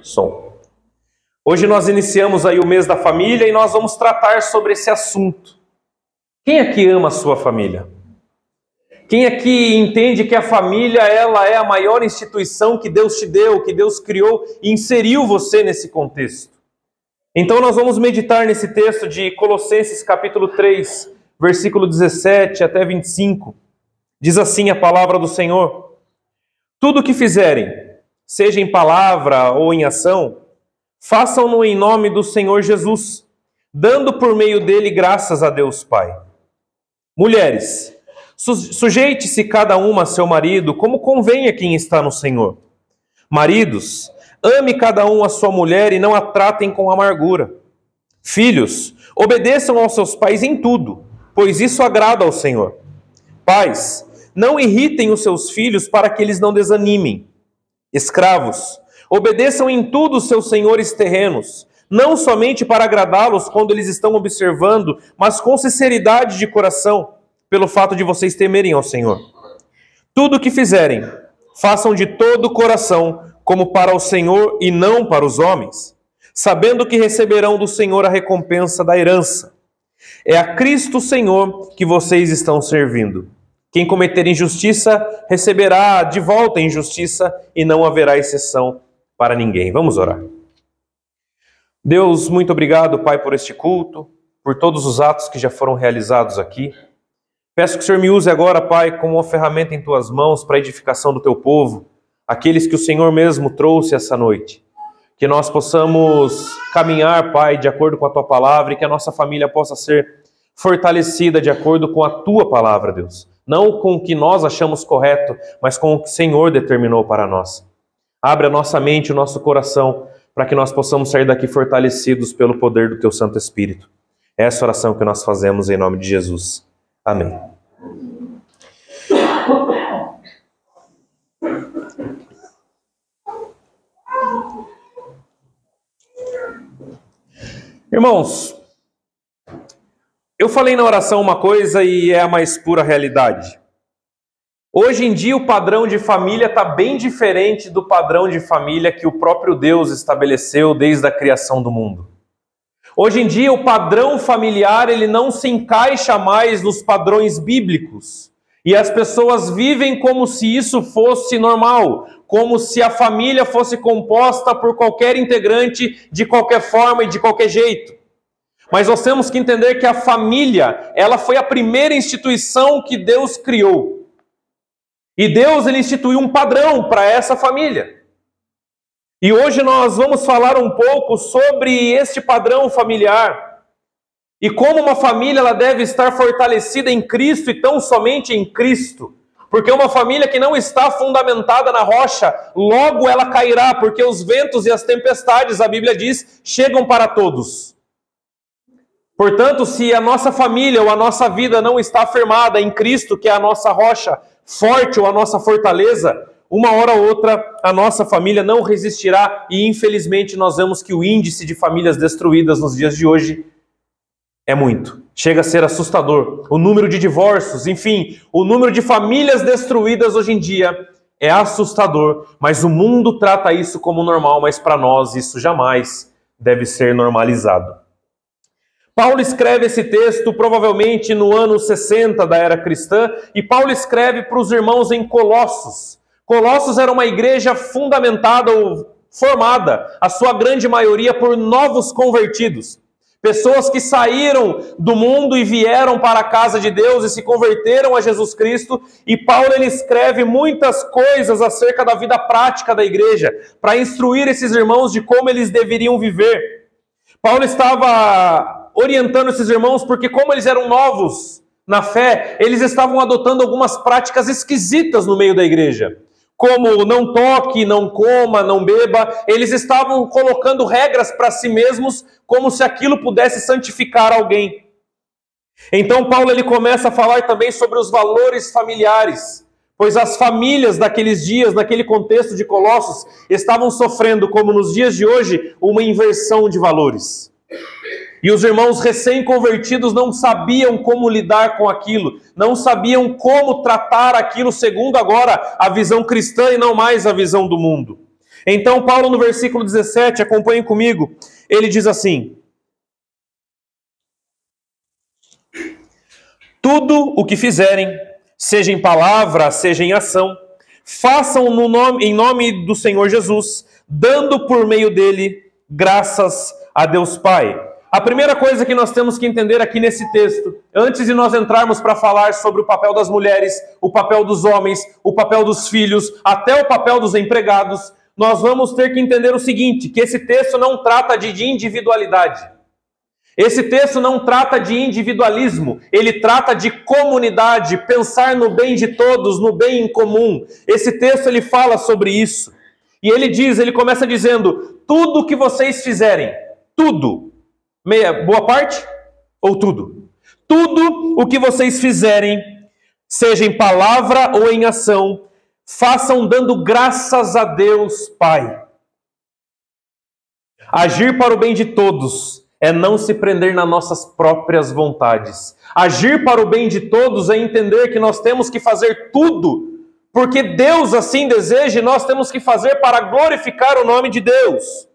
Som. Hoje nós iniciamos aí o mês da família e nós vamos tratar sobre esse assunto. Quem aqui ama a sua família? Quem aqui entende que a família ela é a maior instituição que Deus te deu, que Deus criou e inseriu você nesse contexto? Então nós vamos meditar nesse texto de Colossenses capítulo 3, versículo 17 até 25. Diz assim a palavra do Senhor: tudo o que fizerem, seja em palavra ou em ação, façam-no em nome do Senhor Jesus, dando por meio dele graças a Deus Pai. Mulheres, sujeite-se cada uma a seu marido, como convém a quem está no Senhor. Maridos, ame cada um a sua mulher e não a tratem com amargura. Filhos, obedeçam aos seus pais em tudo, pois isso agrada ao Senhor. Pais, não irritem os seus filhos para que eles não desanimem. Escravos, obedeçam em tudo os seus senhores terrenos, não somente para agradá-los quando eles estão observando, mas com sinceridade de coração, pelo fato de vocês temerem ao Senhor. Tudo o que fizerem, façam de todo o coração, como para o Senhor e não para os homens, sabendo que receberão do Senhor a recompensa da herança. É a Cristo Senhor que vocês estão servindo. Quem cometer injustiça, receberá de volta a injustiça e não haverá exceção para ninguém. Vamos orar. Deus, muito obrigado, Pai, por este culto, por todos os atos que já foram realizados aqui. Peço que o Senhor me use agora, Pai, como uma ferramenta em Tuas mãos para a edificação do Teu povo, aqueles que o Senhor mesmo trouxe essa noite. Que nós possamos caminhar, Pai, de acordo com a Tua palavra e que a nossa família possa ser fortalecida de acordo com a Tua palavra, Deus. Não com o que nós achamos correto, mas com o que o Senhor determinou para nós. Abre a nossa mente e o nosso coração para que nós possamos sair daqui fortalecidos pelo poder do Teu Santo Espírito. Essa oração que nós fazemos em nome de Jesus. Amém. Irmãos, eu falei na oração uma coisa e é a mais pura realidade. Hoje em dia o padrão de família está bem diferente do padrão de família que o próprio Deus estabeleceu desde a criação do mundo. Hoje em dia o padrão familiar ele não se encaixa mais nos padrões bíblicos. E as pessoas vivem como se isso fosse normal, como se a família fosse composta por qualquer integrante de qualquer forma e de qualquer jeito. Mas nós temos que entender que a família, ela foi a primeira instituição que Deus criou. E Deus ele instituiu um padrão para essa família. E hoje nós vamos falar um pouco sobre este padrão familiar. E como uma família ela deve estar fortalecida em Cristo e tão somente em Cristo. Porque uma família que não está fundamentada na rocha, logo ela cairá, porque os ventos e as tempestades, a Bíblia diz, chegam para todos. Portanto, se a nossa família ou a nossa vida não está firmada em Cristo, que é a nossa rocha forte ou a nossa fortaleza, uma hora ou outra a nossa família não resistirá e infelizmente nós vemos que o índice de famílias destruídas nos dias de hoje é muito. Chega a ser assustador. O número de divórcios, enfim, o número de famílias destruídas hoje em dia é assustador, mas o mundo trata isso como normal, mas para nós isso jamais deve ser normalizado. Paulo escreve esse texto provavelmente no ano 60 da era cristã, e Paulo escreve para os irmãos em Colossos. Colossos era uma igreja fundamentada ou formada, a sua grande maioria, por novos convertidos. Pessoas que saíram do mundo e vieram para a casa de Deus e se converteram a Jesus Cristo. E Paulo ele escreve muitas coisas acerca da vida prática da igreja, para instruir esses irmãos de como eles deveriam viver. Paulo estava orientando esses irmãos porque, como eles eram novos na fé, eles estavam adotando algumas práticas esquisitas no meio da igreja. Como não toque, não coma, não beba. Eles estavam colocando regras para si mesmos como se aquilo pudesse santificar alguém. Então Paulo ele começa a falar também sobre os valores familiares, pois as famílias daqueles dias, naquele contexto de Colossos, estavam sofrendo, como nos dias de hoje, uma inversão de valores. E os irmãos recém-convertidos não sabiam como lidar com aquilo, não sabiam como tratar aquilo segundo agora a visão cristã e não mais a visão do mundo. Então Paulo no versículo 17, acompanhem comigo, ele diz assim: tudo o que fizerem, seja em palavra, seja em ação, façam em nome do Senhor Jesus, dando por meio dele graças a Deus Pai. A primeira coisa que nós temos que entender aqui nesse texto, antes de nós entrarmos para falar sobre o papel das mulheres, o papel dos homens, o papel dos filhos, até o papel dos empregados, nós vamos ter que entender o seguinte, que esse texto não trata de individualidade. Esse texto não trata de individualismo, ele trata de comunidade, pensar no bem de todos, no bem em comum. Esse texto ele fala sobre isso. E ele começa dizendo, tudo o que vocês fizerem, tudo, boa parte ou tudo? Tudo o que vocês fizerem, seja em palavra ou em ação, façam dando graças a Deus Pai. Agir para o bem de todos é não se prender nas nossas próprias vontades. Agir para o bem de todos é entender que nós temos que fazer tudo, porque Deus assim deseja e nós temos que fazer para glorificar o nome de Deus.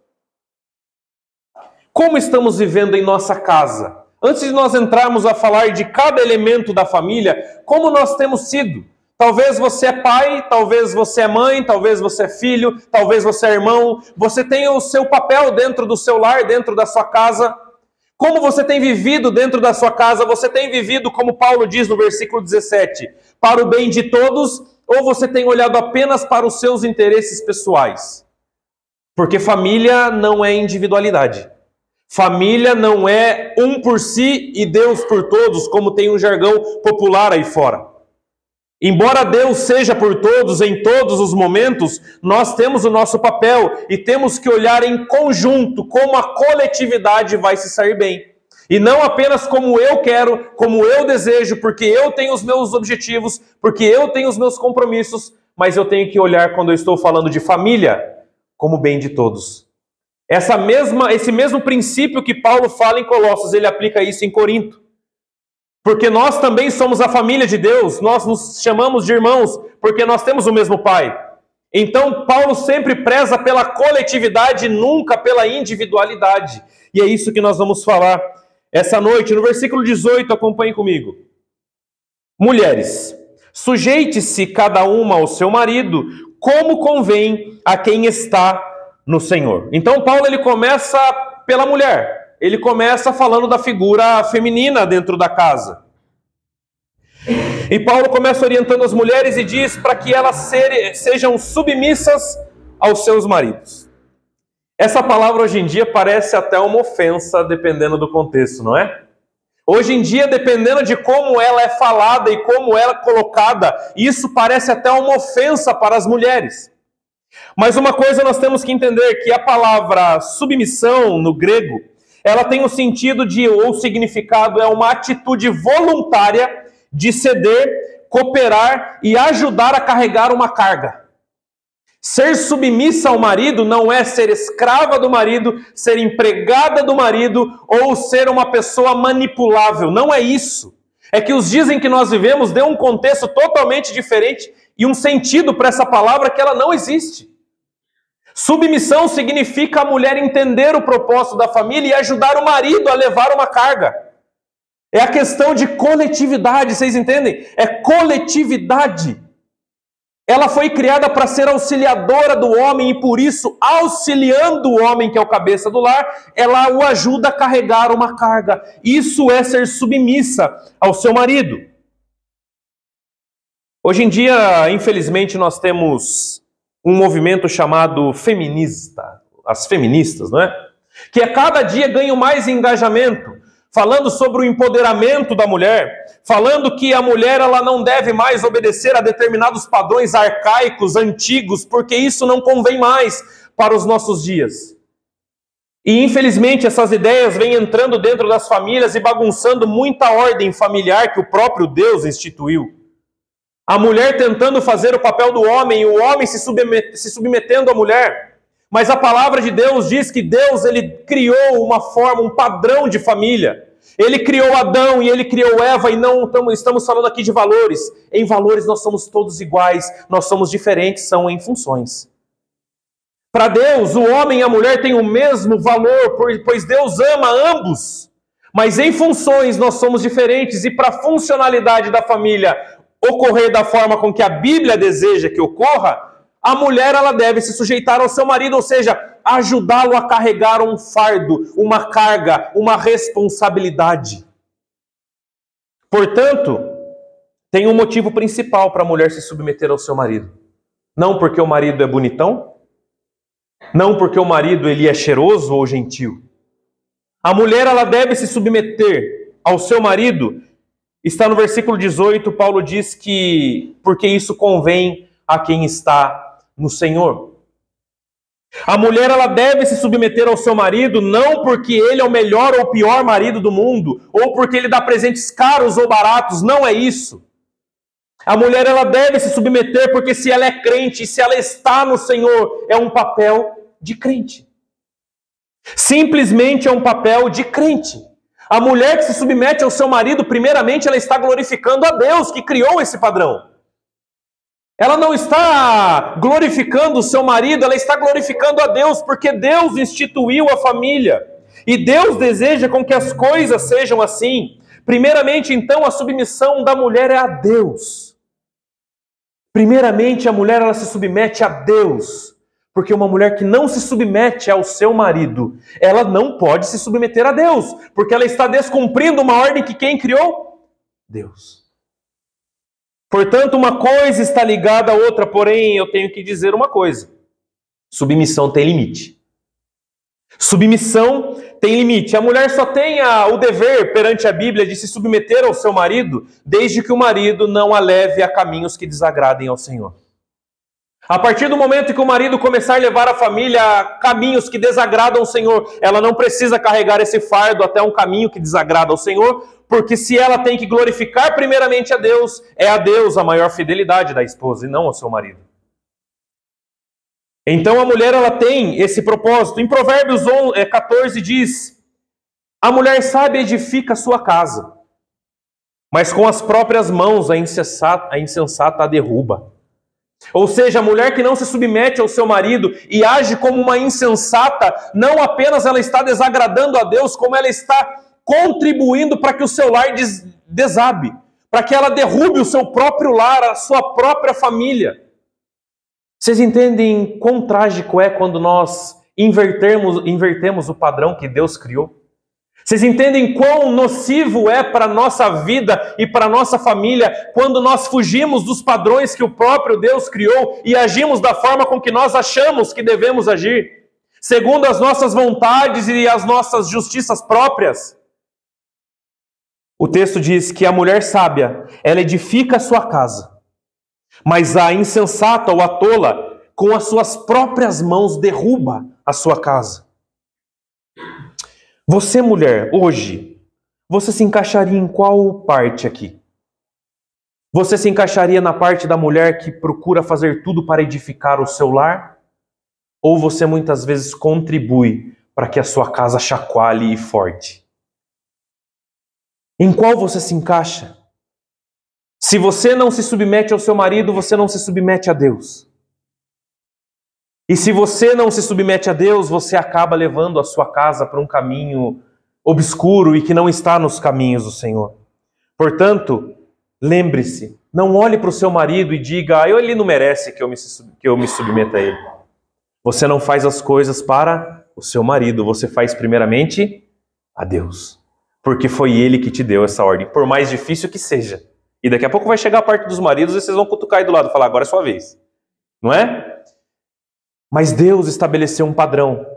Como estamos vivendo em nossa casa? Antes de nós entrarmos a falar de cada elemento da família, como nós temos sido? Talvez você é pai, talvez você é mãe, talvez você é filho, talvez você é irmão. Você tem o seu papel dentro do seu lar, dentro da sua casa. Como você tem vivido dentro da sua casa? Você tem vivido, como Paulo diz no versículo 17, para o bem de todos, ou você tem olhado apenas para os seus interesses pessoais? Porque família não é individualidade. Família não é um por si e Deus por todos, como tem um jargão popular aí fora. Embora Deus seja por todos, em todos os momentos, nós temos o nosso papel e temos que olhar em conjunto como a coletividade vai se sair bem. E não apenas como eu quero, como eu desejo, porque eu tenho os meus objetivos, porque eu tenho os meus compromissos, mas eu tenho que olhar quando eu estou falando de família, como bem de todos. Esse mesmo princípio que Paulo fala em Colossos, ele aplica isso em Corinto. Porque nós também somos a família de Deus, nós nos chamamos de irmãos, porque nós temos o mesmo Pai. Então, Paulo sempre preza pela coletividade, nunca pela individualidade. E é isso que nós vamos falar essa noite. No versículo 18, acompanhe comigo. Mulheres, sujeite-se cada uma ao seu marido, como convém a quem está no Senhor. Então, Paulo ele começa pela mulher. Ele começa falando da figura feminina dentro da casa. E Paulo começa orientando as mulheres e diz para que elas sejam submissas aos seus maridos. Essa palavra hoje em dia parece até uma ofensa, dependendo do contexto, não é? Hoje em dia, dependendo de como ela é falada e como ela é colocada, isso parece até uma ofensa para as mulheres. Mas uma coisa nós temos que entender, que a palavra submissão no grego, ela tem o sentido ou significado, é uma atitude voluntária de ceder, cooperar e ajudar a carregar uma carga. Ser submissa ao marido não é ser escrava do marido, ser empregada do marido ou ser uma pessoa manipulável. Não é isso. É que os dias em que nós vivemos dão um contexto totalmente diferente e um sentido para essa palavra que ela não existe. Submissão significa a mulher entender o propósito da família e ajudar o marido a levar uma carga. É a questão de coletividade, vocês entendem? É coletividade. Ela foi criada para ser auxiliadora do homem e por isso, auxiliando o homem que é o cabeça do lar, ela o ajuda a carregar uma carga. Isso é ser submissa ao seu marido. Hoje em dia, infelizmente, nós temos um movimento chamado feminista, as feministas, não é? Que a cada dia ganham mais engajamento, falando sobre o empoderamento da mulher, falando que a mulher ela não deve mais obedecer a determinados padrões arcaicos, antigos, porque isso não convém mais para os nossos dias. E infelizmente essas ideias vêm entrando dentro das famílias e bagunçando muita ordem familiar que o próprio Deus instituiu. A mulher tentando fazer o papel do homem, o homem se submetendo à mulher. Mas a palavra de Deus diz que Deus ele criou uma forma, um padrão de família. Ele criou Adão e ele criou Eva e não estamos falando aqui de valores. Em valores nós somos todos iguais, nós somos diferentes, são em funções. Para Deus, o homem e a mulher têm o mesmo valor, pois Deus ama ambos. Mas em funções nós somos diferentes, e para a funcionalidade da família ocorrer da forma com que a Bíblia deseja que ocorra, a mulher ela deve se sujeitar ao seu marido, ou seja, ajudá-lo a carregar um fardo, uma carga, uma responsabilidade. Portanto, tem um motivo principal para a mulher se submeter ao seu marido. Não porque o marido é bonitão, não porque o marido ele é cheiroso ou gentil. A mulher ela deve se submeter ao seu marido. Está no versículo 18, Paulo diz que porque isso convém a quem está no Senhor. A mulher ela deve se submeter ao seu marido não porque ele é o melhor ou pior marido do mundo, ou porque ele dá presentes caros ou baratos, não é isso. A mulher ela deve se submeter porque se ela é crente, se ela está no Senhor, é um papel de crente. Simplesmente é um papel de crente. A mulher que se submete ao seu marido, primeiramente ela está glorificando a Deus que criou esse padrão. Ela não está glorificando o seu marido, ela está glorificando a Deus, porque Deus instituiu a família. E Deus deseja com que as coisas sejam assim. Primeiramente, então, a submissão da mulher é a Deus. Primeiramente, a mulher ela se submete a Deus. Porque uma mulher que não se submete ao seu marido, ela não pode se submeter a Deus. Porque ela está descumprindo uma ordem que quem criou? Deus. Portanto, uma coisa está ligada à outra, porém eu tenho que dizer uma coisa. Submissão tem limite. Submissão tem limite. A mulher só tem o dever perante a Bíblia de se submeter ao seu marido, desde que o marido não a leve a caminhos que desagradem ao Senhor. A partir do momento que o marido começar a levar a família a caminhos que desagradam ao Senhor, ela não precisa carregar esse fardo até um caminho que desagrada ao Senhor, porque se ela tem que glorificar primeiramente a Deus, é a Deus a maior fidelidade da esposa e não ao seu marido. Então a mulher ela tem esse propósito. Em Provérbios 14 diz: a mulher sábia edifica a sua casa, mas com as próprias mãos a insensata a derruba. Ou seja, a mulher que não se submete ao seu marido e age como uma insensata, não apenas ela está desagradando a Deus, como ela está contribuindo para que o seu lar desabe, para que ela derrube o seu próprio lar, a sua própria família. Vocês entendem quão trágico é quando nós invertemos o padrão que Deus criou? Vocês entendem quão nocivo é para a nossa vida e para a nossa família quando nós fugimos dos padrões que o próprio Deus criou e agimos da forma com que nós achamos que devemos agir, segundo as nossas vontades e as nossas justiças próprias? O texto diz que a mulher sábia, ela edifica a sua casa, mas a insensata ou a tola, com as suas próprias mãos, derruba a sua casa. Você, mulher, hoje, você se encaixaria em qual parte aqui? Você se encaixaria na parte da mulher que procura fazer tudo para edificar o seu lar? Ou você muitas vezes contribui para que a sua casa chacoalhe e forte? Em qual você se encaixa? Se você não se submete ao seu marido, você não se submete a Deus. E se você não se submete a Deus, você acaba levando a sua casa para um caminho obscuro e que não está nos caminhos do Senhor. Portanto, lembre-se, não olhe para o seu marido e diga: ele não merece que eu me submeta a ele. Você não faz as coisas para o seu marido, você faz primeiramente a Deus. Porque foi ele que te deu essa ordem, por mais difícil que seja. E daqui a pouco vai chegar a parte dos maridos e vocês vão cutucar aí do lado e falar: agora é sua vez. Não é? Mas Deus estabeleceu um padrão.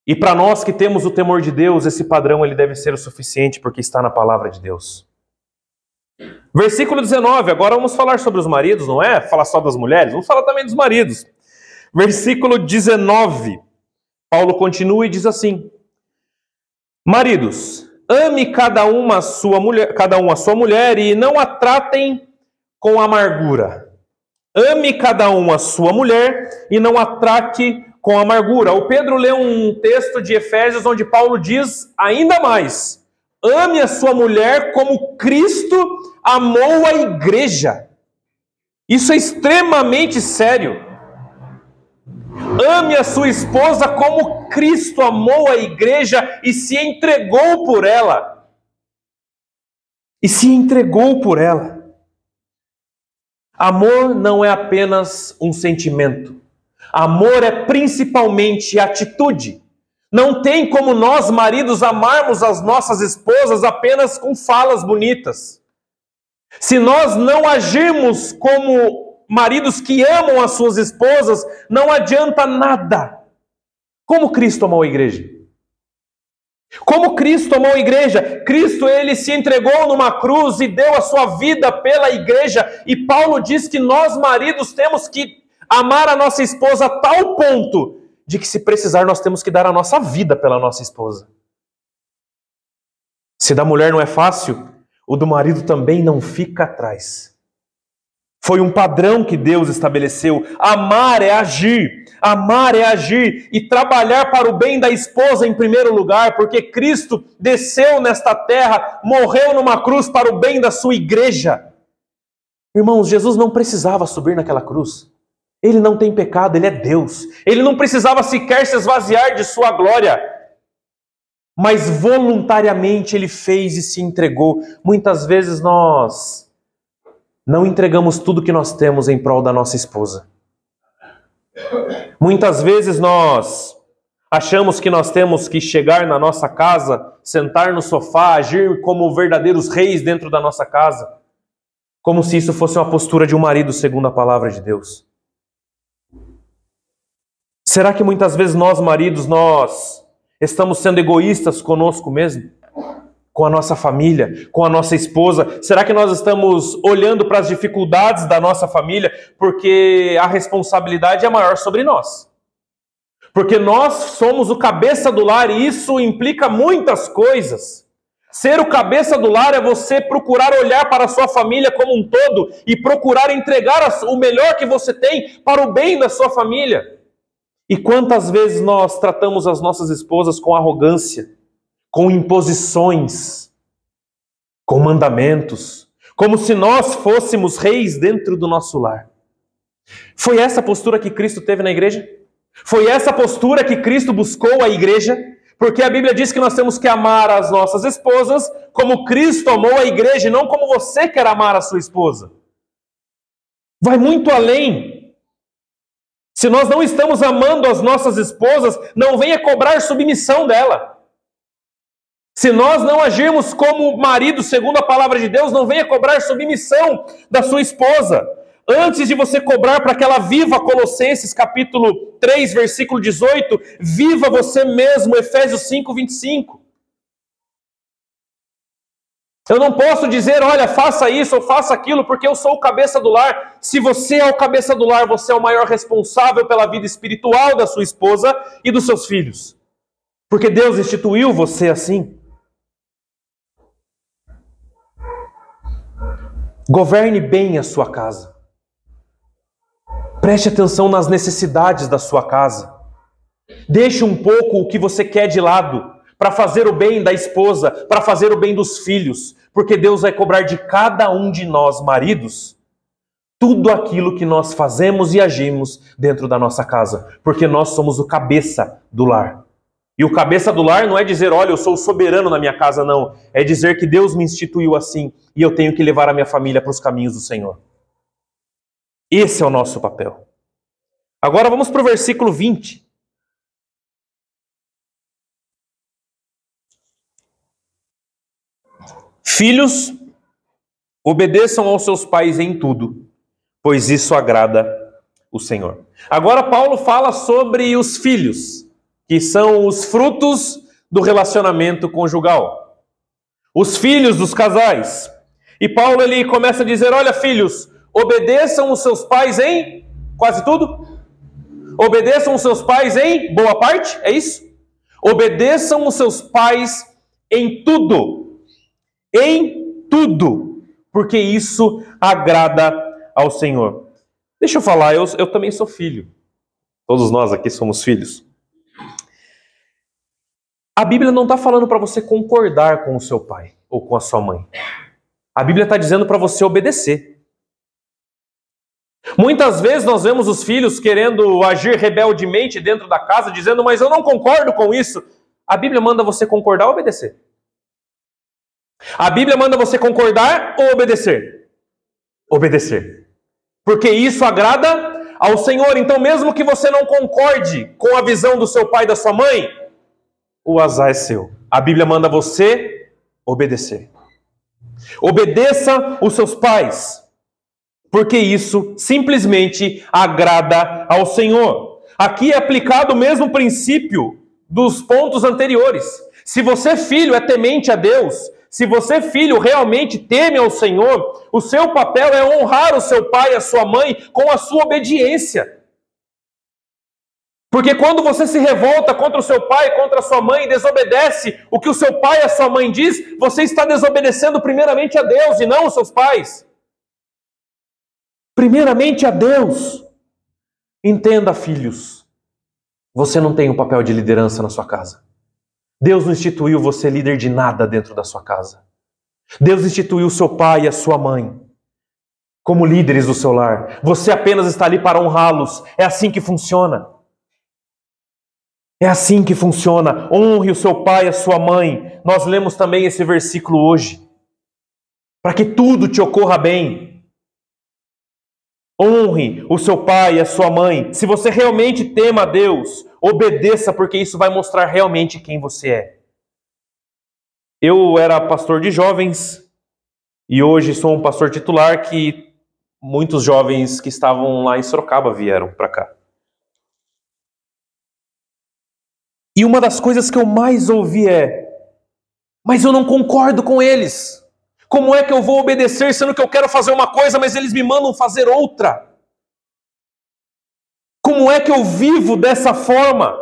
E para nós que temos o temor de Deus, esse padrão ele deve ser o suficiente, porque está na palavra de Deus. Versículo 19, agora vamos falar sobre os maridos, não é? Falar só das mulheres, vamos falar também dos maridos. Versículo 19, Paulo continua e diz assim: maridos, ame cada um a sua mulher e não a tratem com amargura. Ame cada um a sua mulher e não a trate com amargura. O Pedro lê um texto de Efésios onde Paulo diz ainda mais: ame a sua mulher como Cristo amou a igreja. Isso é extremamente sério. Ame a sua esposa como Cristo amou a igreja e se entregou por ela. E se entregou por ela. Amor não é apenas um sentimento. Amor é principalmente atitude. Não tem como nós, maridos, amarmos as nossas esposas apenas com falas bonitas. Se nós não agirmos como maridos que amam as suas esposas, não adianta nada. Como Cristo amou a igreja? Como Cristo amou a igreja? Cristo, ele se entregou numa cruz e deu a sua vida pela igreja. E Paulo diz que nós, maridos, temos que amar a nossa esposa a tal ponto de que, se precisar, nós temos que dar a nossa vida pela nossa esposa. Se da mulher não é fácil, o do marido também não fica atrás. Foi um padrão que Deus estabeleceu. Amar é agir. Amar é agir e trabalhar para o bem da esposa em primeiro lugar, porque Cristo desceu nesta terra, morreu numa cruz para o bem da sua igreja. Irmãos, Jesus não precisava subir naquela cruz. Ele não tem pecado, ele é Deus. Ele não precisava sequer se esvaziar de sua glória. Mas voluntariamente ele fez e se entregou. Muitas vezes nós não entregamos tudo que nós temos em prol da nossa esposa. Muitas vezes nós achamos que nós temos que chegar na nossa casa, sentar no sofá, agir como verdadeiros reis dentro da nossa casa, como se isso fosse uma postura de um marido segundo a palavra de Deus. Será que muitas vezes nós, maridos, nós estamos sendo egoístas conosco mesmo? Com a nossa família, com a nossa esposa? Será que nós estamos olhando para as dificuldades da nossa família porque a responsabilidade é maior sobre nós? Porque nós somos o cabeça do lar e isso implica muitas coisas. Ser o cabeça do lar é você procurar olhar para a sua família como um todo e procurar entregar o melhor que você tem para o bem da sua família. E quantas vezes nós tratamos as nossas esposas com arrogância, com imposições, com mandamentos, como se nós fôssemos reis dentro do nosso lar. Foi essa postura que Cristo teve na igreja? Foi essa postura que Cristo buscou a igreja? Porque a Bíblia diz que nós temos que amar as nossas esposas como Cristo amou a igreja, e não como você quer amar a sua esposa. Vai muito além. Se nós não estamos amando as nossas esposas, não venha cobrar submissão dela. Se nós não agirmos como marido segundo a palavra de Deus, não venha cobrar submissão da sua esposa. Antes de você cobrar para que ela viva Colossenses capítulo 3, versículo 18, viva você mesmo, Efésios 5, 25. Eu não posso dizer, olha, faça isso ou faça aquilo, porque eu sou o cabeça do lar. Se você é o cabeça do lar, você é o maior responsável pela vida espiritual da sua esposa e dos seus filhos. Porque Deus instituiu você assim. Governe bem a sua casa. Preste atenção nas necessidades da sua casa. Deixe um pouco o que você quer de lado para fazer o bem da esposa, para fazer o bem dos filhos, porque Deus vai cobrar de cada um de nós, maridos, tudo aquilo que nós fazemos e agimos dentro da nossa casa, porque nós somos o cabeça do lar. E o cabeça do lar não é dizer, olha, eu sou o soberano na minha casa, não. É dizer que Deus me instituiu assim e eu tenho que levar a minha família para os caminhos do Senhor. Esse é o nosso papel. Agora vamos para o versículo 20. Filhos, obedeçam aos seus pais em tudo, pois isso agrada o Senhor. Agora Paulo fala sobre os filhos, que são os frutos do relacionamento conjugal. Os filhos dos casais. E Paulo ele começa a dizer, olha filhos, obedeçam os seus pais em quase tudo. Obedeçam os seus pais em boa parte, é isso? Obedeçam os seus pais em tudo. Em tudo, porque isso agrada ao Senhor. Deixa eu falar, eu também sou filho. Todos nós aqui somos filhos. A Bíblia não está falando para você concordar com o seu pai ou com a sua mãe. A Bíblia está dizendo para você obedecer. Muitas vezes nós vemos os filhos querendo agir rebeldemente dentro da casa, dizendo, mas eu não concordo com isso. A Bíblia manda você concordar ou obedecer? A Bíblia manda você concordar ou obedecer? Obedecer. Porque isso agrada ao Senhor. Então, mesmo que você não concorde com a visão do seu pai e da sua mãe, o azar é seu. A Bíblia manda você obedecer. Obedeça os seus pais, porque isso simplesmente agrada ao Senhor. Aqui é aplicado o mesmo princípio dos pontos anteriores. Se você, filho, é temente a Deus, se você, filho, realmente teme ao Senhor, o seu papel é honrar o seu pai e a sua mãe com a sua obediência. Porque quando você se revolta contra o seu pai, contra a sua mãe, e desobedece o que o seu pai e a sua mãe diz, você está desobedecendo primeiramente a Deus e não os seus pais. Primeiramente a Deus. Entenda, filhos, você não tem um papel de liderança na sua casa. Deus não instituiu você líder de nada dentro da sua casa. Deus instituiu o seu pai e a sua mãe como líderes do seu lar. Você apenas está ali para honrá-los. É assim que funciona. É assim que funciona. Honre o seu pai e a sua mãe. Nós lemos também esse versículo hoje. Para que tudo te ocorra bem. Honre o seu pai e a sua mãe. Se você realmente tema a Deus, obedeça, porque isso vai mostrar realmente quem você é. Eu era pastor de jovens e hoje sou um pastor titular que muitos jovens que estavam lá em Sorocaba vieram para cá. E uma das coisas que eu mais ouvi é: mas eu não concordo com eles. Como é que eu vou obedecer sendo que eu quero fazer uma coisa, mas eles me mandam fazer outra? Como é que eu vivo dessa forma?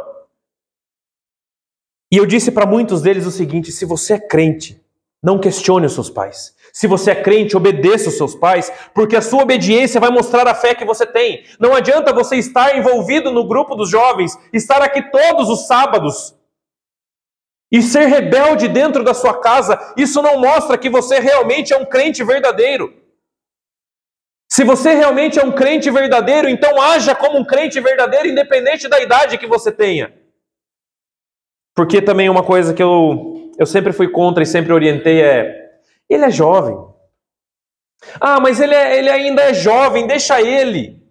E eu disse para muitos deles o seguinte: se você é crente, não questione os seus pais. Se você é crente, obedeça os seus pais, porque a sua obediência vai mostrar a fé que você tem. Não adianta você estar envolvido no grupo dos jovens, estar aqui todos os sábados e ser rebelde dentro da sua casa. Isso não mostra que você realmente é um crente verdadeiro. Se você realmente é um crente verdadeiro, então haja como um crente verdadeiro, independente da idade que você tenha. Porque também uma coisa que eu sempre fui contra e sempre orientei é: ele é jovem. Ah, mas ele ainda é jovem, deixa ele.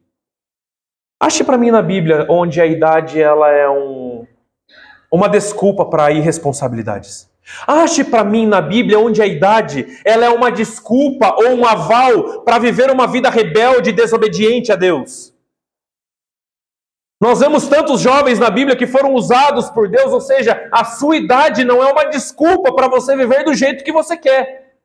Ache para mim na Bíblia onde a idade ela é uma desculpa para irresponsabilidades. Ache para mim na Bíblia onde a idade ela é uma desculpa ou um aval para viver uma vida rebelde e desobediente a Deus. Nós vemos tantos jovens na Bíblia que foram usados por Deus, ou seja, a sua idade não é uma desculpa para você viver do jeito que você quer.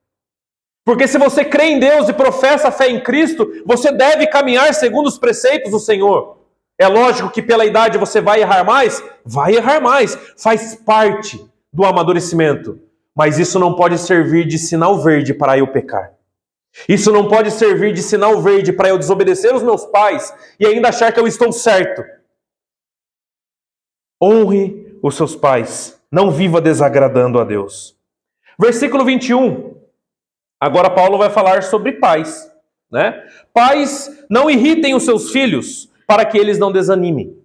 Porque se você crê em Deus e professa a fé em Cristo, você deve caminhar segundo os preceitos do Senhor. É lógico que pela idade você vai errar mais? Vai errar mais. Faz parte do amadurecimento. Mas isso não pode servir de sinal verde para eu pecar. Isso não pode servir de sinal verde para eu desobedecer os meus pais e ainda achar que eu estou certo. Honre os seus pais. Não viva desagradando a Deus. Versículo 21. Agora Paulo vai falar sobre pais, né? Pais, não irritem os seus filhos para que eles não desanimem.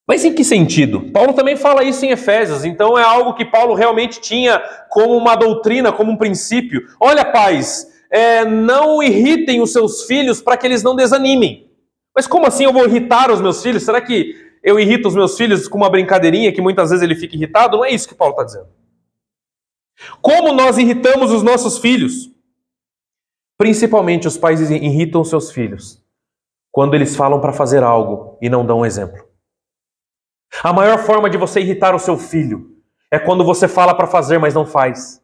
Mas em que sentido? Paulo também fala isso em Efésios, então é algo que Paulo realmente tinha como uma doutrina, como um princípio. Olha, pais, não irritem os seus filhos para que eles não desanimem. Mas como assim eu vou irritar os meus filhos? Será que eu irrito os meus filhos com uma brincadeirinha que muitas vezes ele fica irritado? Não é isso que Paulo está dizendo. Como nós irritamos os nossos filhos? Principalmente os pais irritam seus filhos quando eles falam para fazer algo e não dão um exemplo. A maior forma de você irritar o seu filho é quando você fala para fazer, mas não faz.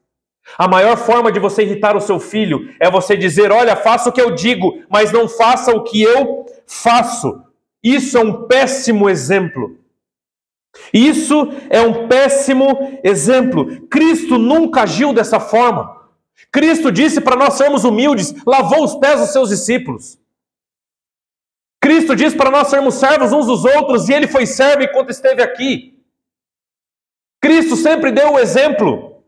A maior forma de você irritar o seu filho é você dizer: olha, faça o que eu digo, mas não faça o que eu faço. Isso é um péssimo exemplo. Isso é um péssimo exemplo. Cristo nunca agiu dessa forma. Cristo disse para nós sermos humildes, lavou os pés dos seus discípulos. Cristo disse para nós sermos servos uns dos outros e ele foi servo enquanto esteve aqui. Cristo sempre deu o exemplo.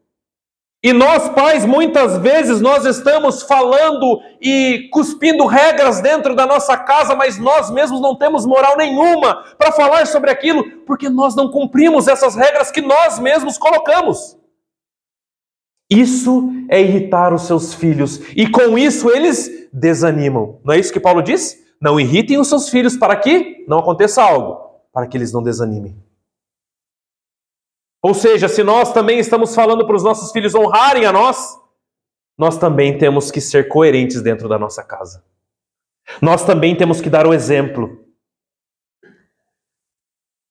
E nós, pais, muitas vezes nós estamos falando e cuspindo regras dentro da nossa casa, mas nós mesmos não temos moral nenhuma para falar sobre aquilo, porque nós não cumprimos essas regras que nós mesmos colocamos. Isso é irritar os seus filhos, e com isso eles desanimam. Não é isso que Paulo diz? Não irritem os seus filhos para que não aconteça algo, para que eles não desanimem. Ou seja, se nós também estamos falando para os nossos filhos honrarem a nós também temos que ser coerentes dentro da nossa casa. Nós também temos que dar o exemplo.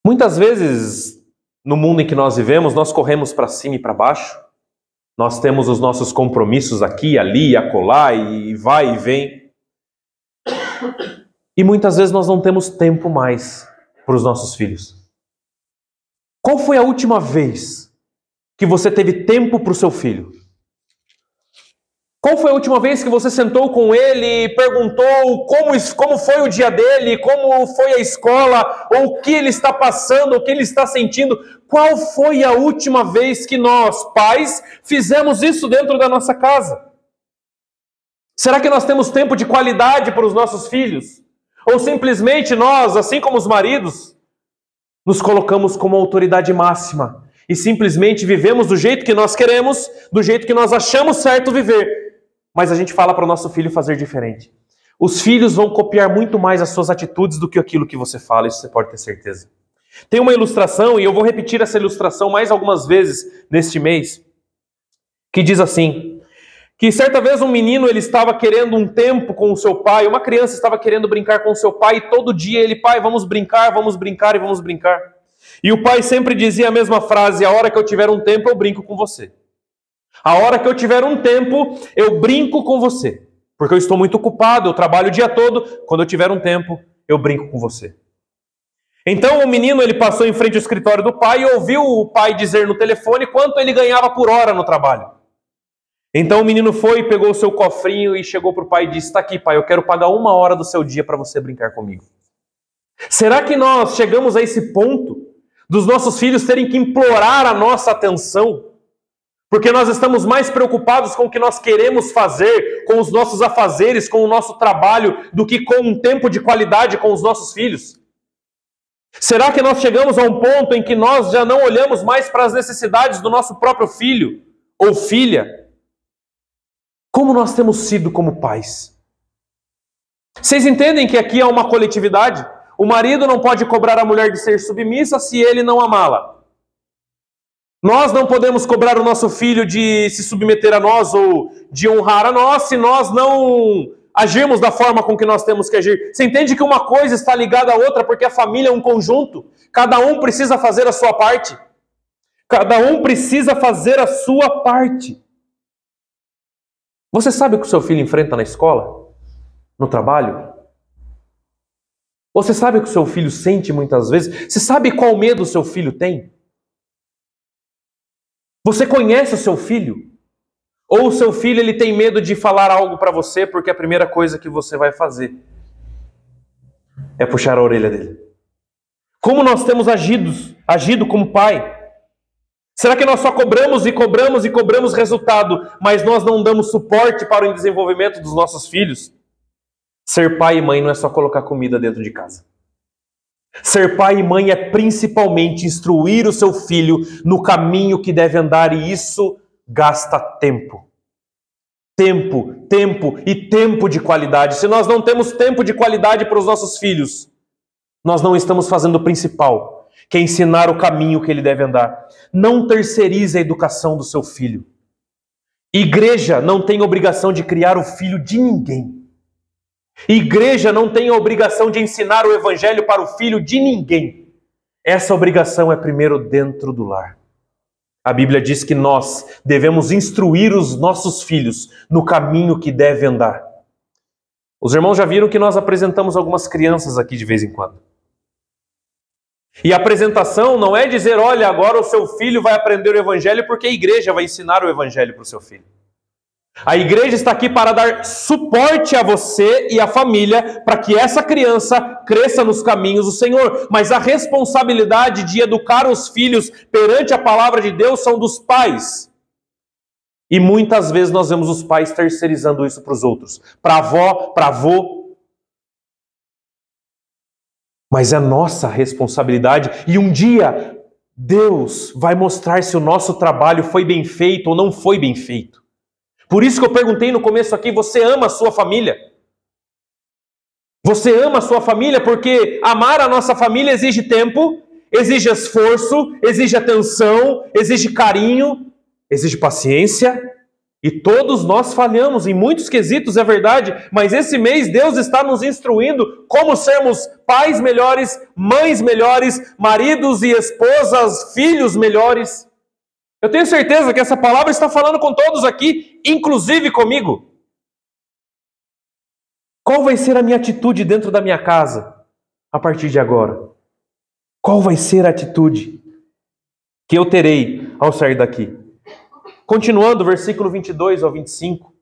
Muitas vezes, no mundo em que nós vivemos, nós corremos para cima e para baixo. Nós temos os nossos compromissos aqui, ali, acolá, e vai e vem. E muitas vezes nós não temos tempo mais para os nossos filhos. Qual foi a última vez que você teve tempo para o seu filho? Qual foi a última vez que você sentou com ele e perguntou como foi o dia dele, como foi a escola, ou o que ele está passando, o que ele está sentindo? Qual foi a última vez que nós, pais, fizemos isso dentro da nossa casa? Será que nós temos tempo de qualidade para os nossos filhos? Ou simplesmente nós, assim como os maridos, nos colocamos como autoridade máxima e simplesmente vivemos do jeito que nós queremos, do jeito que nós achamos certo viver, mas a gente fala para o nosso filho fazer diferente. Os filhos vão copiar muito mais as suas atitudes do que aquilo que você fala, isso você pode ter certeza. Tem uma ilustração, e eu vou repetir essa ilustração mais algumas vezes neste mês, que diz assim, que certa vez um menino ele estava querendo um tempo com o seu pai, uma criança estava querendo brincar com o seu pai, e todo dia ele, pai, vamos brincar e vamos brincar. E o pai sempre dizia a mesma frase, a hora que eu tiver um tempo eu brinco com você. A hora que eu tiver um tempo eu brinco com você, porque eu estou muito ocupado, eu trabalho o dia todo, quando eu tiver um tempo eu brinco com você. Então o menino ele passou em frente ao escritório do pai e ouviu o pai dizer no telefone quanto ele ganhava por hora no trabalho. Então o menino foi, pegou o seu cofrinho e chegou para o pai e disse, está aqui pai, eu quero pagar 1 hora do seu dia para você brincar comigo. Será que nós chegamos a esse ponto dos nossos filhos terem que implorar a nossa atenção? Porque nós estamos mais preocupados com o que nós queremos fazer, com os nossos afazeres, com o nosso trabalho, do que com um tempo de qualidade com os nossos filhos? Será que nós chegamos a um ponto em que nós já não olhamos mais para as necessidades do nosso próprio filho ou filha? Como nós temos sido como pais? Vocês entendem que aqui há uma coletividade? O marido não pode cobrar a mulher de ser submissa se ele não amá-la. Nós não podemos cobrar o nosso filho de se submeter a nós ou de honrar a nós se nós não agirmos da forma com que nós temos que agir. Você entende que uma coisa está ligada à outra porque a família é um conjunto? Cada um precisa fazer a sua parte. Cada um precisa fazer a sua parte. Você sabe o que o seu filho enfrenta na escola? No trabalho? Você sabe o que o seu filho sente muitas vezes? Você sabe qual medo o seu filho tem? Você conhece o seu filho? Ou o seu filho ele tem medo de falar algo para você porque a primeira coisa que você vai fazer é puxar a orelha dele? Como nós temos agido como pai? Será que nós só cobramos e cobramos e cobramos resultado, mas nós não damos suporte para o desenvolvimento dos nossos filhos? Ser pai e mãe não é só colocar comida dentro de casa. Ser pai e mãe é principalmente instruir o seu filho no caminho que deve andar, e isso gasta tempo. Tempo de qualidade. Se nós não temos tempo de qualidade para os nossos filhos, nós não estamos fazendo o principal, que é ensinar o caminho que ele deve andar. Não terceirize a educação do seu filho. Igreja não tem obrigação de criar o filho de ninguém. Igreja não tem a obrigação de ensinar o evangelho para o filho de ninguém. Essa obrigação é primeiro dentro do lar. A Bíblia diz que nós devemos instruir os nossos filhos no caminho que deve andar. Os irmãos já viram que nós apresentamos algumas crianças aqui de vez em quando. E a apresentação não é dizer, olha, agora o seu filho vai aprender o evangelho porque a igreja vai ensinar o evangelho para o seu filho. A igreja está aqui para dar suporte a você e à família para que essa criança cresça nos caminhos do Senhor. Mas a responsabilidade de educar os filhos perante a palavra de Deus são dos pais. E muitas vezes nós vemos os pais terceirizando isso para os outros, para a avó, para avô. Mas é nossa responsabilidade, e um dia Deus vai mostrar se o nosso trabalho foi bem feito ou não foi bem feito. Por isso que eu perguntei no começo aqui, você ama a sua família? Você ama a sua família porque amar a nossa família exige tempo, exige esforço, exige atenção, exige carinho, exige paciência. E todos nós falhamos em muitos quesitos, é verdade, mas esse mês Deus está nos instruindo como sermos pais melhores, mães melhores, maridos e esposas, filhos melhores. Eu tenho certeza que essa palavra está falando com todos aqui, inclusive comigo. Qual vai ser a minha atitude dentro da minha casa a partir de agora? Qual vai ser a atitude que eu terei ao sair daqui? Continuando, versículo 22 ao 25.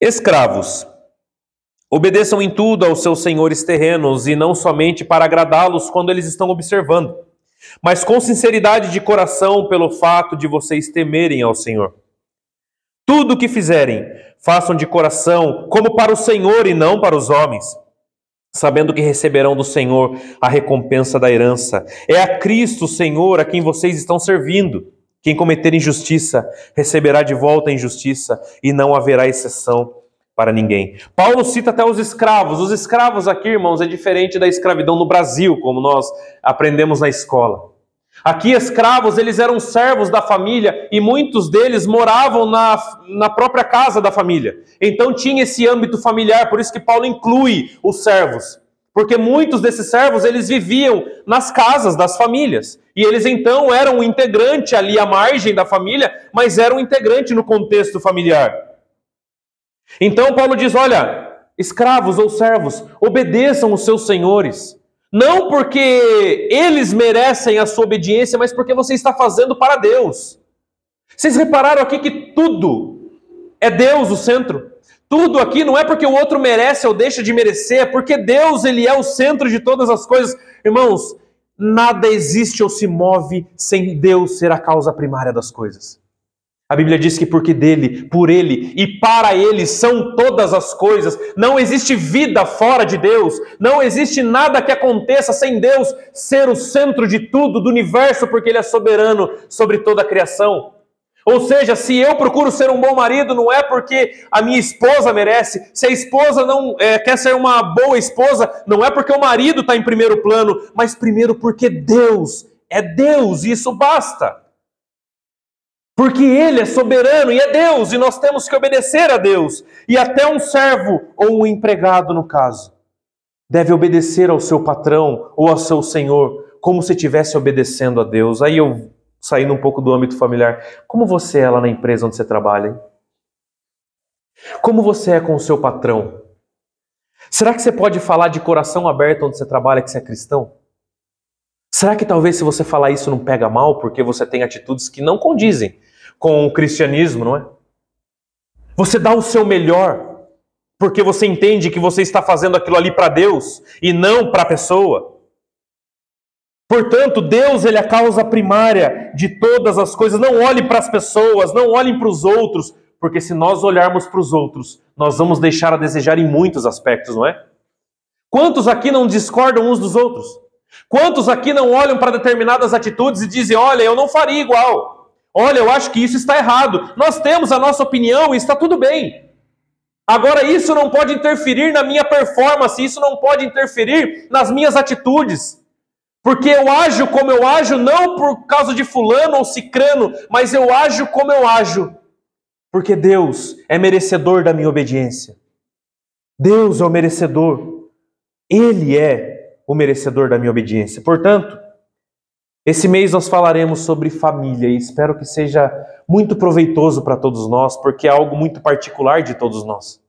Escravos, obedeçam em tudo aos seus senhores terrenos e não somente para agradá-los quando eles estão observando, mas com sinceridade de coração pelo fato de vocês temerem ao Senhor. Tudo o que fizerem, façam de coração como para o Senhor e não para os homens, sabendo que receberão do Senhor a recompensa da herança. É a Cristo, Senhor, a quem vocês estão servindo. Quem cometer injustiça, receberá de volta a injustiça, e não haverá exceção para ninguém. Paulo cita até os escravos. Os escravos aqui, irmãos, é diferente da escravidão no Brasil, como nós aprendemos na escola. Aqui, escravos, eles eram servos da família e muitos deles moravam na própria casa da família. Então tinha esse âmbito familiar, por isso que Paulo inclui os servos. Porque muitos desses servos, eles viviam nas casas das famílias. E eles então eram um integrante ali à margem da família, mas eram um integrante no contexto familiar. Então Paulo diz, olha, escravos ou servos, obedeçam os seus senhores. Não porque eles merecem a sua obediência, mas porque você está fazendo para Deus. Vocês repararam aqui que tudo é Deus o centro? Tudo aqui não é porque o outro merece ou deixa de merecer, é porque Deus, Ele é o centro de todas as coisas. Irmãos, nada existe ou se move sem Deus ser a causa primária das coisas. A Bíblia diz que porque dele, por ele e para ele são todas as coisas. Não existe vida fora de Deus. Não existe nada que aconteça sem Deus ser o centro de tudo, do universo, porque ele é soberano sobre toda a criação. Ou seja, se eu procuro ser um bom marido, não é porque a minha esposa merece. Se a esposa não quer ser uma boa esposa, não é porque o marido está em primeiro plano, mas primeiro porque Deus é Deus e isso basta. Porque Ele é soberano e é Deus, e nós temos que obedecer a Deus. E até um servo, ou um empregado no caso, deve obedecer ao seu patrão ou ao seu senhor, como se estivesse obedecendo a Deus. Aí eu, saindo um pouco do âmbito familiar, como você é lá na empresa onde você trabalha, hein? Como você é com o seu patrão? Será que você pode falar de coração aberto onde você trabalha que você é cristão? Será que talvez se você falar isso não pega mal porque você tem atitudes que não condizem com o cristianismo, não é? Você dá o seu melhor porque você entende que você está fazendo aquilo ali para Deus e não para a pessoa. Portanto, Deus, Ele é a causa primária de todas as coisas. Não olhem para as pessoas, não olhem para os outros, porque se nós olharmos para os outros, nós vamos deixar a desejar em muitos aspectos, não é? Quantos aqui não discordam uns dos outros? Quantos aqui não olham para determinadas atitudes e dizem, olha, eu não faria igual. Olha, eu acho que isso está errado. Nós temos a nossa opinião e está tudo bem. Agora, isso não pode interferir na minha performance, isso não pode interferir nas minhas atitudes. Porque eu ajo como eu ajo, não por causa de fulano ou cicrano, mas eu ajo como eu ajo. Porque Deus é merecedor da minha obediência. Deus é o merecedor. Ele é o merecedor da minha obediência. Portanto, esse mês nós falaremos sobre família e espero que seja muito proveitoso para todos nós, porque é algo muito particular de todos nós.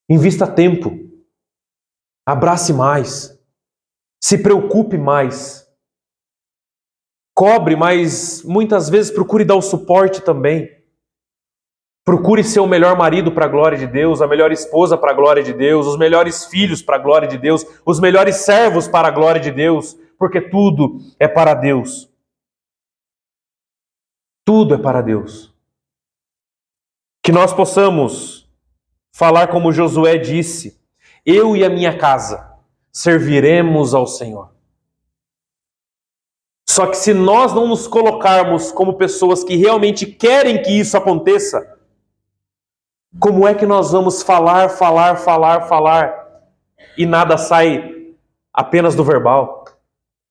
Invista tempo, abrace mais, se preocupe mais, cobre, mas muitas vezes procure dar o suporte também. Procure ser o melhor marido para a glória de Deus, a melhor esposa para a glória de Deus, os melhores filhos para a glória de Deus, os melhores servos para a glória de Deus, porque tudo é para Deus. Tudo é para Deus. Que nós possamos falar como Josué disse: eu e a minha casa serviremos ao Senhor. Só que se nós não nos colocarmos como pessoas que realmente querem que isso aconteça, como é que nós vamos falar e nada sai apenas do verbal?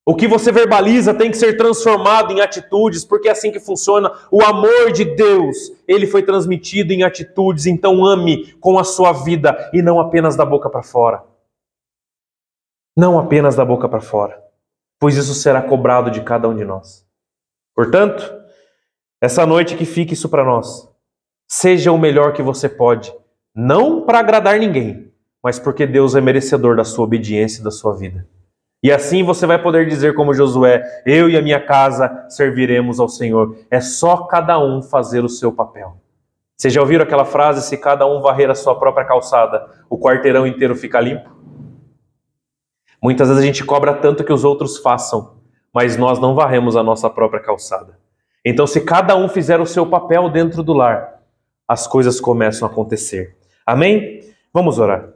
O que você verbaliza tem que ser transformado em atitudes, porque é assim que funciona. O amor de Deus, ele foi transmitido em atitudes, então ame com a sua vida e não apenas da boca para fora. Não apenas da boca para fora, pois isso será cobrado de cada um de nós. Portanto, essa noite que fique isso para nós. Seja o melhor que você pode, não para agradar ninguém, mas porque Deus é merecedor da sua obediência e da sua vida. E assim você vai poder dizer como Josué: eu e a minha casa serviremos ao Senhor. É só cada um fazer o seu papel. Vocês já ouviram aquela frase: se cada um varrer a sua própria calçada, o quarteirão inteiro fica limpo? Muitas vezes a gente cobra tanto que os outros façam, mas nós não varremos a nossa própria calçada. Então, se cada um fizer o seu papel dentro do lar, as coisas começam a acontecer. Amém? Vamos orar.